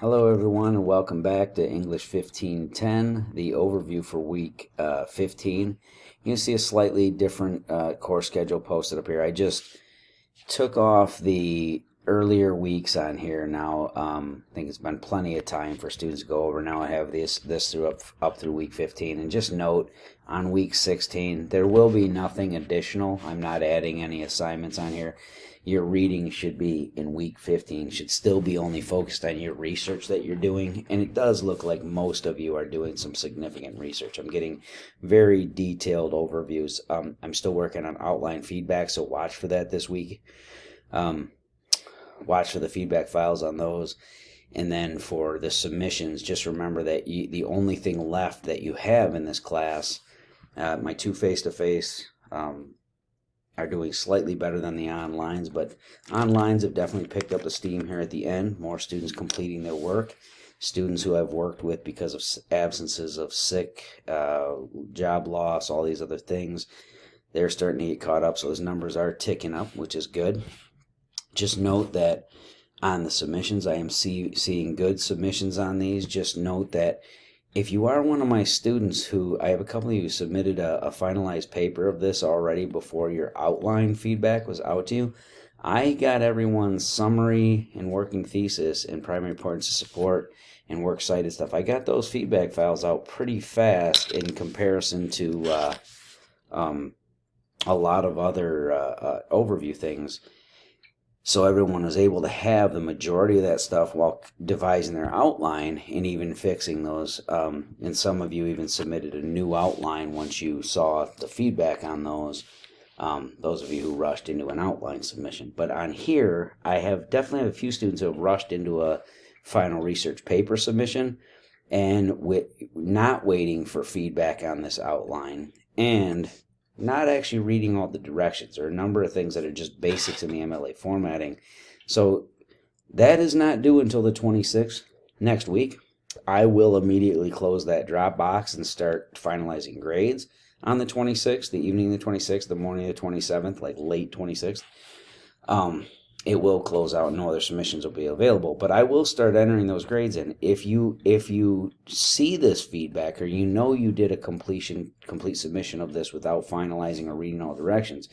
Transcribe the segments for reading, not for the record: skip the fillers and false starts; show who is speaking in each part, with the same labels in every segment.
Speaker 1: Hello everyone and welcome back to English 1510, the overview for week 15. You can see a slightly different course schedule posted up here. I just took off the earlier weeks on here now. I think it's been plenty of time for students to go over. Now I have this through up through week 15. And just note, on week 16, there will be nothing additional. I'm not adding any assignments on here. Your reading should be in week 15, should still be only focused on your research that you're doing. And it does look like most of you are doing some significant research. I'm getting very detailed overviews. I'm still working on outline feedback, so watch for that this week. Watch for the feedback files on those. And then for the submissions, just remember that the only thing left that you have in this class, my two face-to-face are doing slightly better than the onlines, but onlines have definitely picked up the steam here at the end. More students completing their work. Students who I've worked with because of absences of sick, job loss, all these other things, they're starting to get caught up, so those numbers are ticking up, which is good. Just note that on the submissions, I am seeing good submissions on these. Just note that if you are one of my students who, I have a couple of you who submitted a finalized paper of this already before your outline feedback was out to you, I got everyone's summary and working thesis and primary importance of support and works cited stuff. I got those feedback files out pretty fast in comparison to a lot of other overview things. So everyone was able to have the majority of that stuff while devising their outline and even fixing those. And some of you even submitted a new outline once you saw the feedback on those. Those of you who rushed into an outline submission. But on here, I definitely have a few students who have rushed into a final research paper submission and not waiting for feedback on this outline and not actually reading all the directions. There are a number of things that are just basics in the MLA formatting. So that is not due until the 26th next week. I will immediately close that Dropbox and start finalizing grades on the 26th, the evening of the 26th, the morning of the 27th, like late 26th. It will close out. No other submissions will be available, but I will start entering those grades in. If you see this feedback, or you know you did a complete submission of this without finalizing or reading all directions,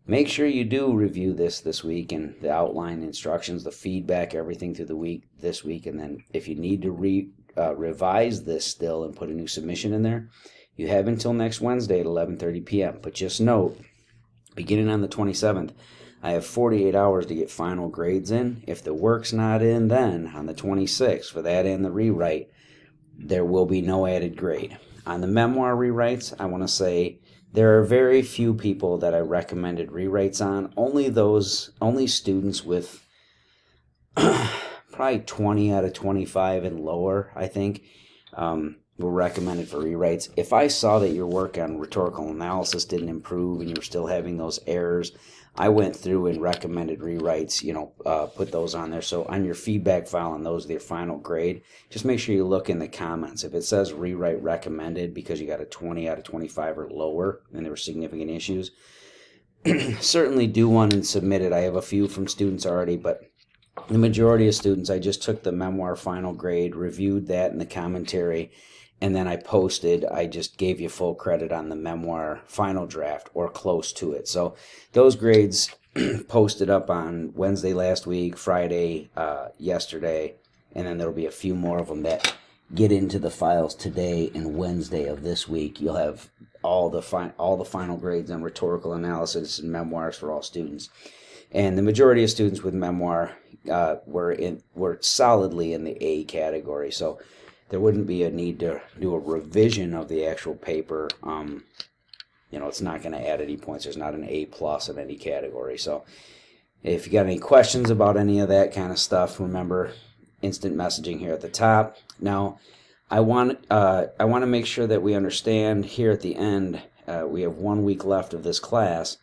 Speaker 1: make sure you do review this week and the outline instructions, the feedback, everything through the week this week. And then if you need to revise this still and put a new submission in there, you have until next Wednesday at 11:30 p.m. But just note, beginning on the 27th, I have 48 hours to get final grades in. If the work's not in then, on the 26th, for that and the rewrite, there will be no added grade. On the memoir rewrites, I want to say there are very few people that I recommended rewrites on. Only students with probably 20 out of 25 and lower, I think, were recommended for rewrites. If I saw that your work on rhetorical analysis didn't improve and you were still having those errors, I went through and recommended rewrites, put those on there. So on your feedback file on those, their final grade, just make sure you look in the comments. If it says rewrite recommended because you got a 20 out of 25 or lower and there were significant issues, certainly do one and submit it. I have a few from students already, but the majority of students, I just took the memoir final grade, reviewed that in the commentary, and then I just gave you full credit on the memoir final draft or close to it. So those grades posted up on Wednesday last week, Friday, yesterday, and then there'll be a few more of them that get into the files today and Wednesday of this week. You'll have all the final grades on rhetorical analysis and memoirs for all students. And the majority of students with memoir were solidly in the A category. So there wouldn't be a need to do a revision of the actual paper. It's not going to add any points. There's not an A+ in any category. So if you got any questions about any of that kind of stuff, remember instant messaging here at the top. Now, I want to make sure that we understand here at the end, we have 1 week left of this class.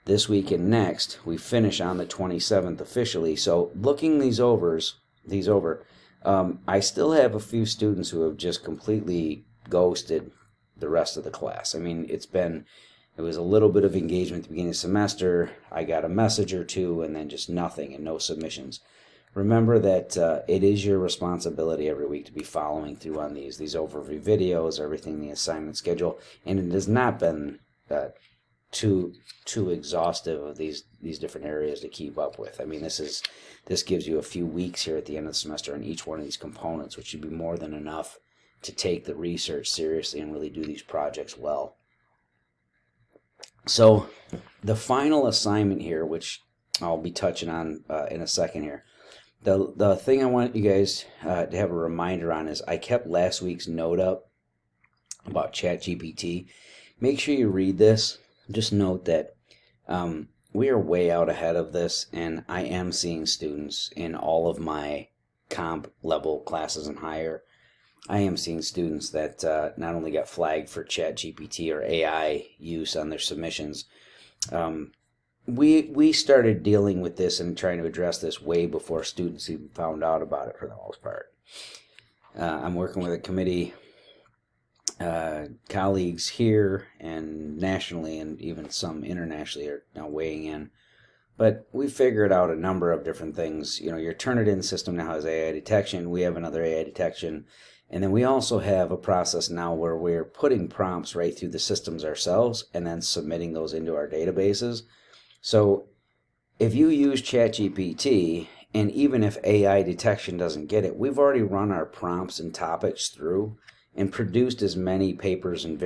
Speaker 1: This week and next, we finish on the 27th officially. So looking these over, I still have a few students who have just completely ghosted the rest of the class. I mean, it was a little bit of engagement at the beginning of the semester. I got a message or two and then just nothing and no submissions. remember that it is your responsibility every week to be following through on these overview videos, everything in the assignment schedule, and it has not been too exhaustive of these different areas to keep up with. I mean, this gives you a few weeks here at the end of the semester on each one of these components, which should be more than enough to take the research seriously and really do these projects well. So the final assignment here, which I'll be touching on in a second here, the thing I want you guys to have a reminder on is I kept last week's note up about ChatGPT. Make sure you read this. Just note that we are way out ahead of this, and I am seeing students in all of my comp level classes and higher. I am seeing students that not only got flagged for ChatGPT or AI use on their submissions. We started dealing with this and trying to address this way before students even found out about it for the most part. I'm working with a committee, colleagues here and nationally, and even some internationally are now weighing in. But we figured out a number of different things. You know, your Turnitin system now has AI detection. We have another AI detection. And then we also have a process now where we're putting prompts right through the systems ourselves and then submitting those into our databases. So if you use ChatGPT, and even if AI detection doesn't get it, we've already run our prompts and topics through and produced as many papers in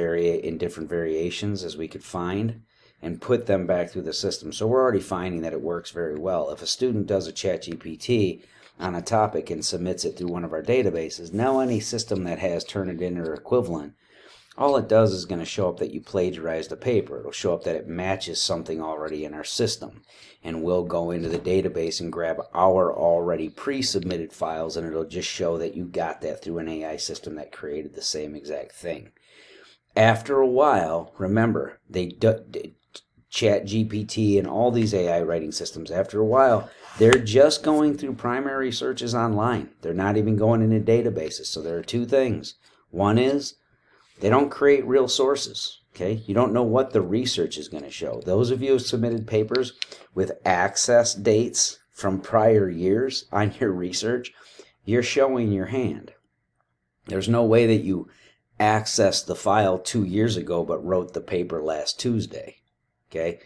Speaker 1: different variations as we could find and put them back through the system. So we're already finding that it works very well. If a student does a ChatGPT on a topic and submits it through one of our databases, now any system that has Turnitin or equivalent, all it does is going to show up that you plagiarized a paper. It'll show up that it matches something already in our system. And we'll go into the database and grab our already pre-submitted files, and it'll just show that you got that through an AI system that created the same exact thing. After a while, remember, ChatGPT and all these AI writing systems, after a while, they're just going through primary searches online. They're not even going into databases. So there are two things. One is they don't create real sources. Okay, you don't know what the research is going to show. Those of you who submitted papers with access dates from prior years on your research, you're showing your hand. There's no way that you accessed the file 2 years ago but wrote the paper last Tuesday. Okay,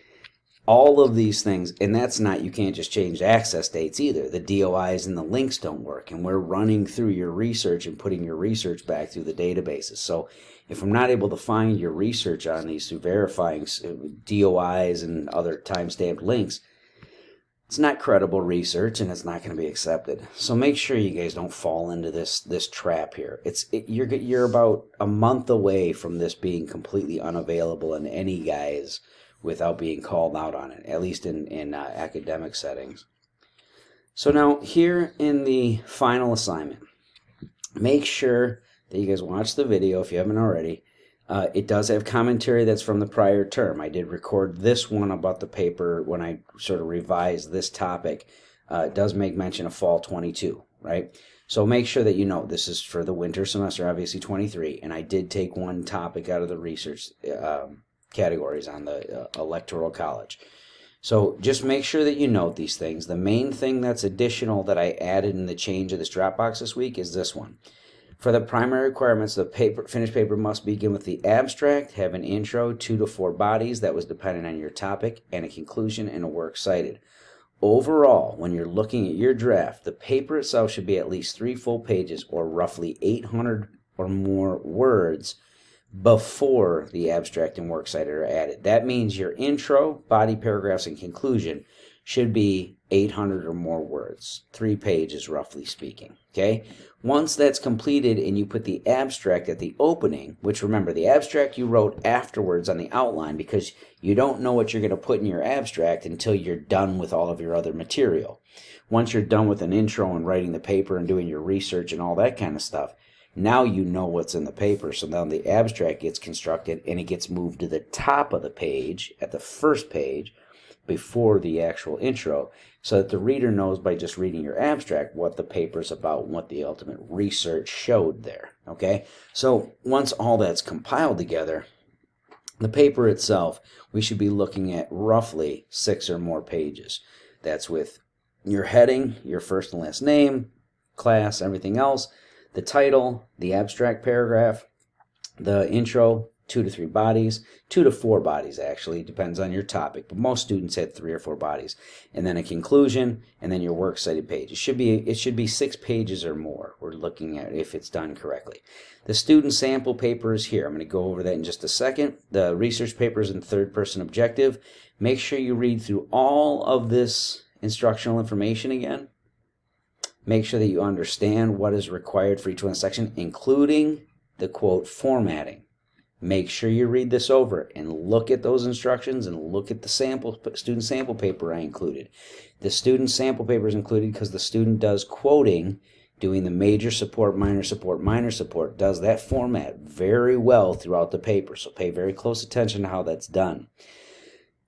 Speaker 1: all of these things, and that's not, you can't just change access dates either. The DOIs and the links don't work, and we're running through your research and putting your research back through the databases. So if I'm not able to find your research on these through verifying DOIs and other time-stamped links, it's not credible research and it's not going to be accepted. So make sure you guys don't fall into this trap here. You're about a month away from this being completely unavailable in any guise without being called out on it, at least in academic settings. So now here in the final assignment, make sure that you guys watch the video if you haven't already. It does have commentary that's from the prior term. I did record this one about the paper when I sort of revised this topic. It does make mention of fall 22, right? So make sure that you know this is for the winter semester, obviously 23, and I did take one topic out of the research categories on the electoral college. So just make sure that you note these things. The main thing that's additional that I added in the change of this Dropbox this week is this one. For the primary requirements, the finished paper must begin with the abstract, have an intro, 2 to 4 bodies that was dependent on your topic, and a conclusion and a work cited. Overall, when you're looking at your draft, the paper itself should be at least 3 full pages or roughly 800 or more words before the abstract and works cited are added. That means your intro, body paragraphs, and conclusion should be 800 or more words, 3 pages roughly speaking. Okay? Once that's completed and you put the abstract at the opening, which remember, the abstract you wrote afterwards on the outline because you don't know what you're going to put in your abstract until you're done with all of your other material. Once you're done with an intro and writing the paper and doing your research and all that kind of stuff, now you know what's in the paper. So now the abstract gets constructed and it gets moved to the top of the page, at the first page, before the actual intro, so that the reader knows by just reading your abstract what the paper's about and what the ultimate research showed there. Okay? So once all that's compiled together, the paper itself, we should be looking at roughly 6 or more pages. That's with your heading, your first and last name, class, everything else, the title, the abstract paragraph, the intro, 2 to 3 bodies, 2 to 4 bodies actually, depends on your topic, but most students had 3 or 4 bodies, and then a conclusion, and then your works cited page. It should be 6 pages or more. We're looking at if it's done correctly. The student sample paper is here. I'm going to go over that in just a second. The research paper is in third person objective. Make sure you read through all of this instructional information again. Make sure that you understand what is required for each one section, including the quote formatting. Make sure you read this over and look at those instructions and look at the student sample paper I included. The student sample paper is included because the student does quoting, doing the major support, minor support, does that format very well throughout the paper. So pay very close attention to how that's done.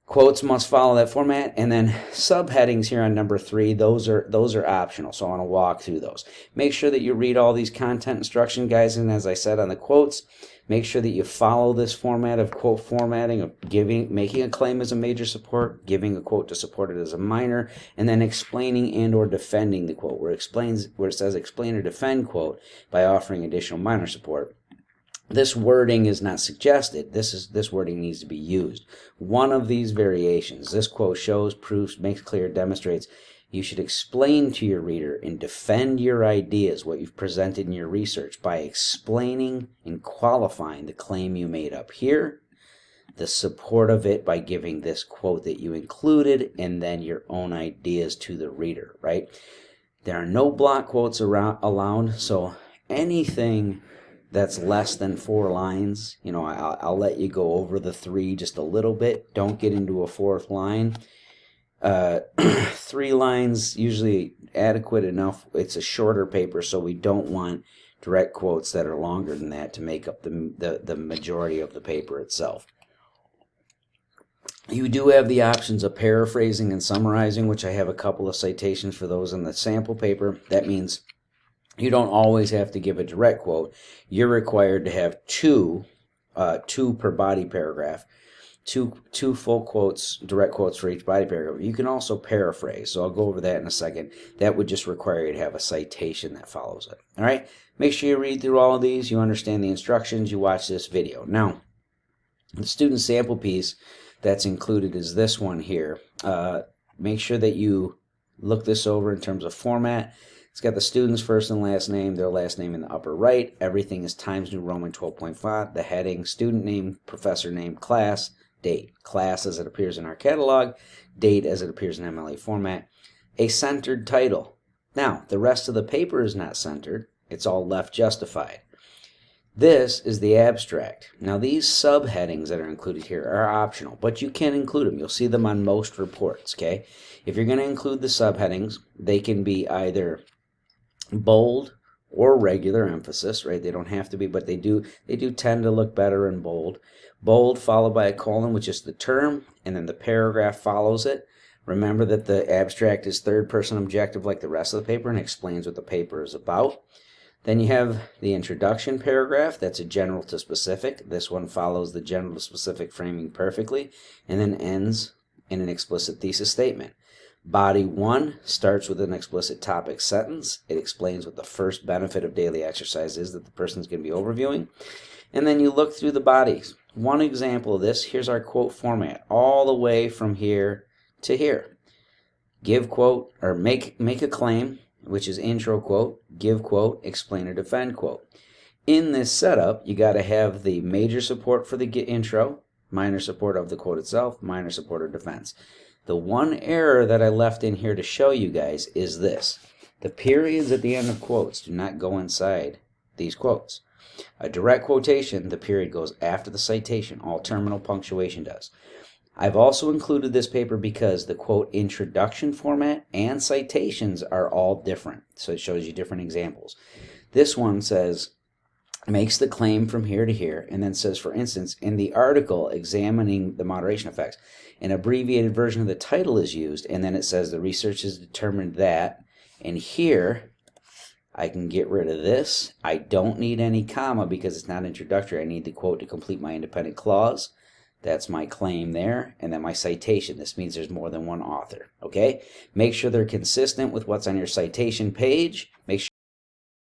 Speaker 1: Quotes must follow that format, and then subheadings here on number 3, those are optional, so I want to walk through those. Make sure that you read all these content instruction guides, and as I said on the quotes, make sure that you follow this format of quote formatting, of making a claim as a major support, giving a quote to support it as a minor, and then explaining and or defending the quote, where it says explain or defend quote by offering additional minor support. This wording is not suggested. This wording needs to be used. One of these variations, this quote shows, proves, makes clear, demonstrates. You should explain to your reader and defend your ideas, what you've presented in your research, by explaining and qualifying the claim you made up here, the support of it by giving this quote that you included, and then your own ideas to the reader, right? There are no block quotes allowed, so anything that's less than 4 lines, you know, I'll let you go over the 3 just a little bit. Don't get into a 4th line. 3 lines usually adequate enough. It's a shorter paper, so we don't want direct quotes that are longer than that to make up the majority of the paper itself. You do have the options of paraphrasing and summarizing, which I have a couple of citations for those in the sample paper. That means you don't always have to give a direct quote. You're required to have two per body paragraph, two full quotes, direct quotes for each body paragraph. You can also paraphrase, so I'll go over that in a second. That would just require you to have a citation that follows it. All right, make sure you read through all of these, you understand the instructions, you watch this video. Now, the student sample piece that's included is this one here. Make sure that you look this over in terms of format. It's got the student's first and last name, their last name in the upper right. Everything is Times New Roman 12-point font. The heading, student name, professor name, class, date. Class as it appears in our catalog, date as it appears in MLA format. A centered title. Now, the rest of the paper is not centered. It's all left justified. This is the abstract. Now, these subheadings that are included here are optional, but you can include them. You'll see them on most reports, okay? If you're going to include the subheadings, they can be either bold or regular emphasis, right? They don't have to be, but they do tend to look better in bold. Bold followed by a colon, which is the term, and then the paragraph follows it. Remember that the abstract is third person objective like the rest of the paper and explains what the paper is about. Then you have the introduction paragraph. That's a general to specific. This one follows the general to specific framing perfectly and then ends in an explicit thesis statement. Body 1 starts with an explicit topic sentence. It explains what the first benefit of daily exercise is that the person's going to be overviewing. And then you look through the bodies. One example of this, here's our quote format, all the way from here to here. Give quote, or make a claim, which is intro quote, give quote, explain or defend quote. In this setup, you got to have the major support for the intro, minor support of the quote itself, minor support or defense. The one error that I left in here to show you guys is this. The periods at the end of quotes do not go inside these quotes. A direct quotation, the period goes after the citation. All terminal punctuation does. I've also included this paper because the quote introduction format and citations are all different. So it shows you different examples. This one says, makes the claim from here to here, and then says, for instance, in the article examining the moderation effects, an abbreviated version of the title is used, and then it says the research has determined that, and here I can get rid of this. I don't need any comma because it's not introductory. I need the quote to complete my independent clause. That's my claim there, and then my citation. This means there's more than one author, okay? Make sure they're consistent with what's on your citation page,